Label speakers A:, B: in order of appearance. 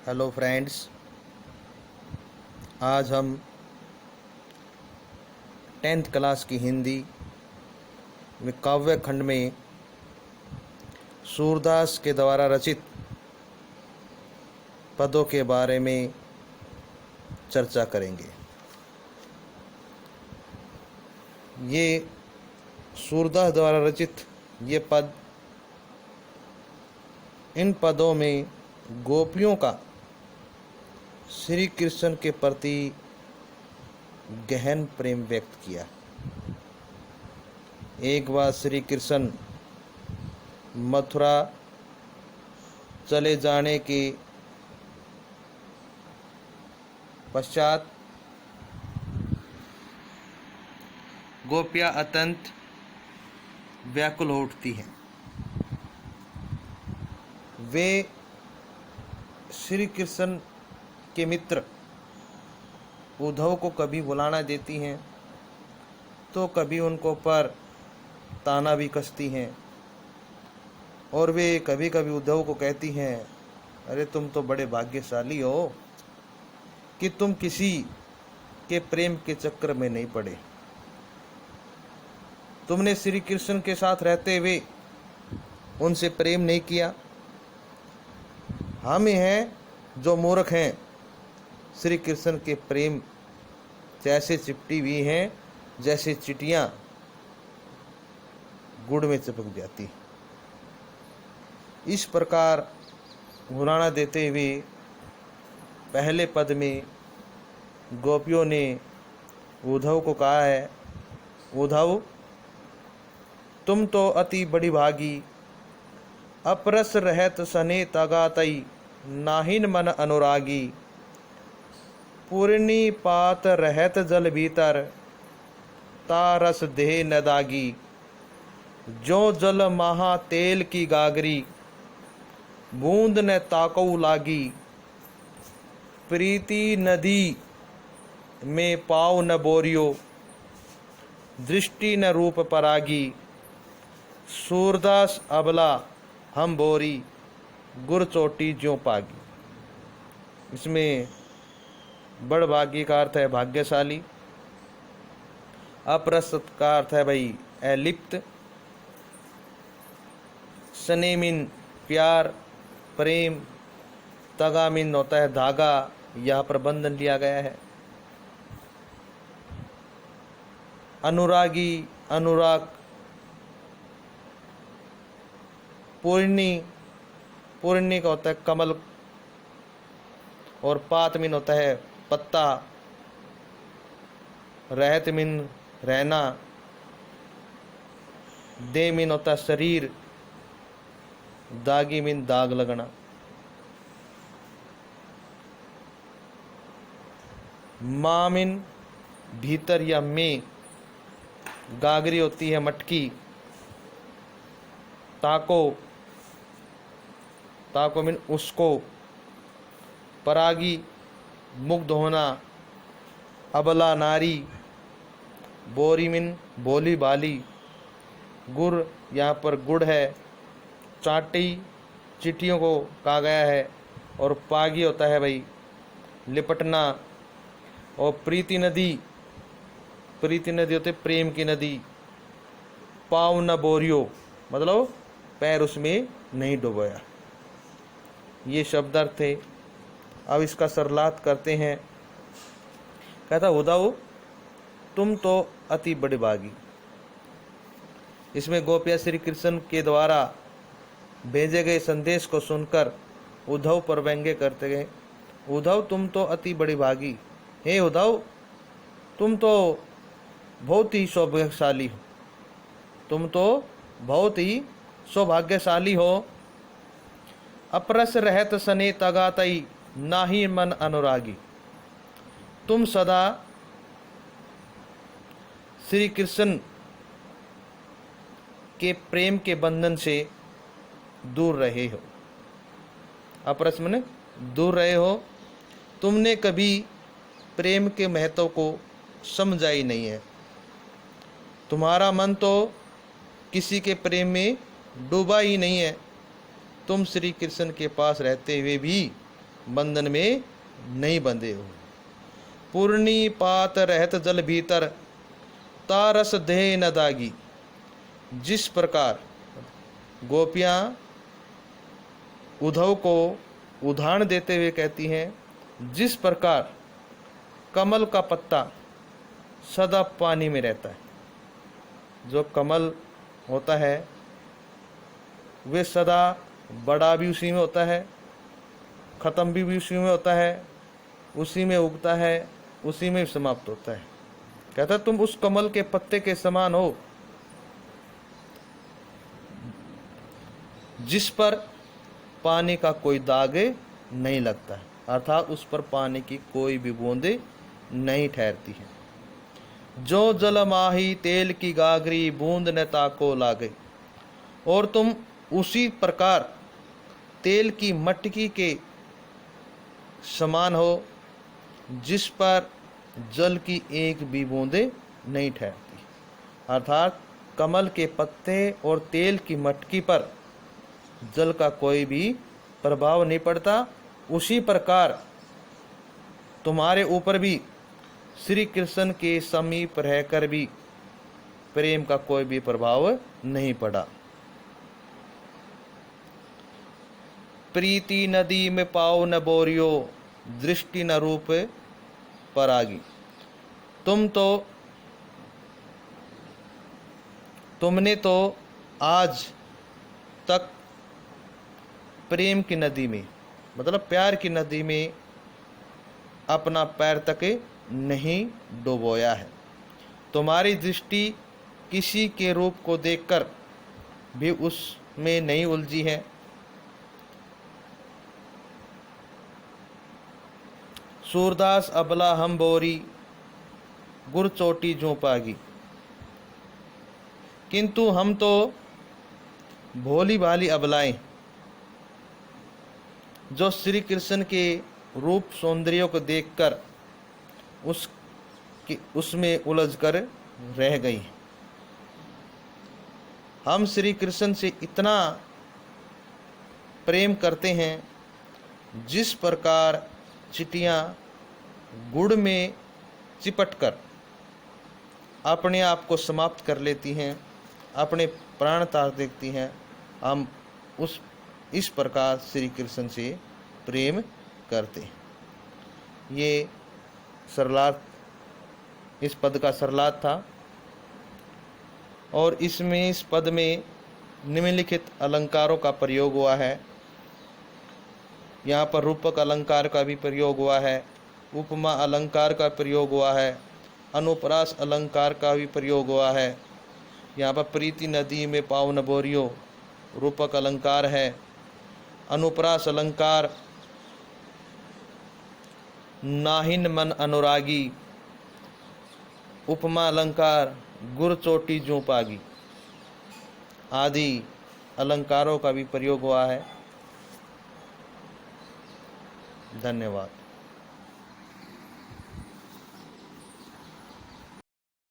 A: Hello friends, आज हम 10th class की हिंदी में काव्य खंड में सूरदास के द्वारा रचित पदों के बारे में चर्चा करेंगे। ये सूरदास द्वारा रचित ये पद, इन पदों में गोपियों का श्री कृष्ण के प्रति गहन प्रेम व्यक्त किया। एक बार श्री कृष्ण मथुरा चले जाने के पश्चात गोपियाँ अत्यंत व्याकुल हो उठती हैं। वे श्री कृष्ण के मित्र उद्धव को कभी बुलाना देती हैं तो कभी उनको पर ताना भी कसती हैं, और वे कभी कभी उद्धव को कहती हैं, अरे तुम तो बड़े भाग्यशाली हो कि तुम किसी के प्रेम के चक्कर में नहीं पड़े। तुमने श्री कृष्ण के साथ रहते हुए उनसे प्रेम नहीं किया। हम हैं जो मूर्ख हैं, श्री कृष्ण के प्रेम जैसे चिपटी हुई हैं जैसे चिटियां गुड़ में चिपक जाती। इस प्रकार घुराना देते हुए पहले पद में गोपियों ने उद्धव को कहा है, उद्धव तुम तो अति बड़ी भागी, अपरस रहत सने तगातई, नाहिन मन अनुरागी, पूर्णी पात रहत जल भीतर, तारस देह न दागी, जो जल महा तेल की गागरी, बूंद न ताकऊ लागी, प्रीति नदी में पाव न बोरियो, दृष्टि न रूप परागी, सूरदास अबला हम बोरी, गुर चोटी ज्यों पागी। इसमें बड़ भाग्य का अर्थ है भाग्यशाली, अप्रसत का अर्थ है भाई अलिप्त, सनेमिन प्यार प्रेम, तगामिन होता है धागा, यहाँ पर बंधन लिया गया है। अनुरागी अनुराग, पूर्णी पूर्णी का होता है कमल, और पात मिन होता है पत्ता, रहत मिन रहना, दे मिन होता है शरीर, दागी मिन दाग लगना। मामिन भीतर या में, गागरी होती है मटकी, ताको ताको मिन उसको, परागी मुग्ध होना, अबला नारी, बोरी मिन बोली बाली, गुर यहाँ पर गुड़ है, चाटी चिट्ठियों को कहा गया है, और पागी होता है भाई लिपटना, और प्रीति नदी होते प्रेम की नदी, पाव न बोरियो मतलब पैर उसमें नहीं डुबोया। ये शब्दार्थ थे। अब इसका सरलात करते हैं। कहता उद्धव तुम तो अति बड़े भागी। इसमें गोपियाँ श्री कृष्ण के द्वारा भेजे गए संदेश को सुनकर उद्धव पर व्यंग्य करते गए। उद्धव तुम तो अति बड़ी भागी, हे उद्धव तुम तो बहुत ही सौभाग्यशाली हो, तुम तो बहुत ही सौभाग्यशाली हो। अपरस रहत सने तगातई, नाहि मन अनुरागी, तुम सदा श्री कृष्ण के प्रेम के बंधन से दूर रहे हो। अपरस माने दूर रहे हो, तुमने कभी प्रेम के महत्व को समझा ही नहीं है। तुम्हारा मन तो किसी के प्रेम में डूबा ही नहीं है। तुम श्री कृष्ण के पास रहते हुए भी बंधन में नहीं बंधे हो। पूर्णी पात रहत जल भीतर, तारस देह न दागी। जिस प्रकार गोपियाँ उद्धव को उदाहरण देते हुए कहती हैं, जिस प्रकार कमल का पत्ता सदा पानी में रहता है, जो कमल होता है वे सदा बड़ा भी उसी में होता है, ख़त्म भी उसी में होता है, उसी में उगता है, उसी में समाप्त होता है। कहता तुम उस कमल के पत्ते के समान हो जिस पर पानी का कोई दाग नहीं लगता है, अर्थात उस पर पानी की कोई भी बूंदे नहीं ठहरती है। जो जल माही तेल की गागरी, बूंद न ताको लागे। और तुम उसी प्रकार तेल की मटकी के समान हो जिस पर जल की एक भी बूंदे नहीं ठहरती, अर्थात कमल के पत्ते और तेल की मटकी पर जल का कोई भी प्रभाव नहीं पड़ता। उसी प्रकार तुम्हारे ऊपर भी श्री कृष्ण के समीप रहकर भी प्रेम का कोई भी प्रभाव नहीं पड़ा। प्रीति नदी में पाओ न बोरियो, दृष्टि न रूप परागी। तुमने तो आज तक प्रेम की नदी में, मतलब प्यार की नदी में अपना पैर तक नहीं डुबोया है। तुम्हारी दृष्टि किसी के रूप को देखकर भी उसमें नहीं उलझी है। सूरदास अबला हम बोरी, गुर चोटी जो पागी। किंतु हम तो भोली भाली अबलाएं जो श्री कृष्ण के रूप सौंदर्य को देखकर उसमें उलझकर रह गई। हम श्री कृष्ण से इतना प्रेम करते हैं जिस प्रकार चींटियाँ गुड़ में चिपटकर अपने आप को समाप्त कर लेती हैं, अपने प्राण त्याग देती हैं, हम इस प्रकार श्री कृष्ण से प्रेम करते हैं। ये सरलार्थ, इस पद का सरलार्थ था। और इस पद में निम्नलिखित अलंकारों का प्रयोग हुआ है। यहाँ पर रूपक अलंकार का भी प्रयोग हुआ है, उपमा अलंकार का प्रयोग हुआ है, अनुप्रास अलंकार का भी प्रयोग हुआ है। यहाँ पर प्रीति नदी में पावन बोरियो रूपक अलंकार है, अनुप्रास अलंकार नाहिन मन अनुरागी, उपमा अलंकार गुर चोटी जो पागी आदि अलंकारों का भी प्रयोग हुआ है। धन्यवाद।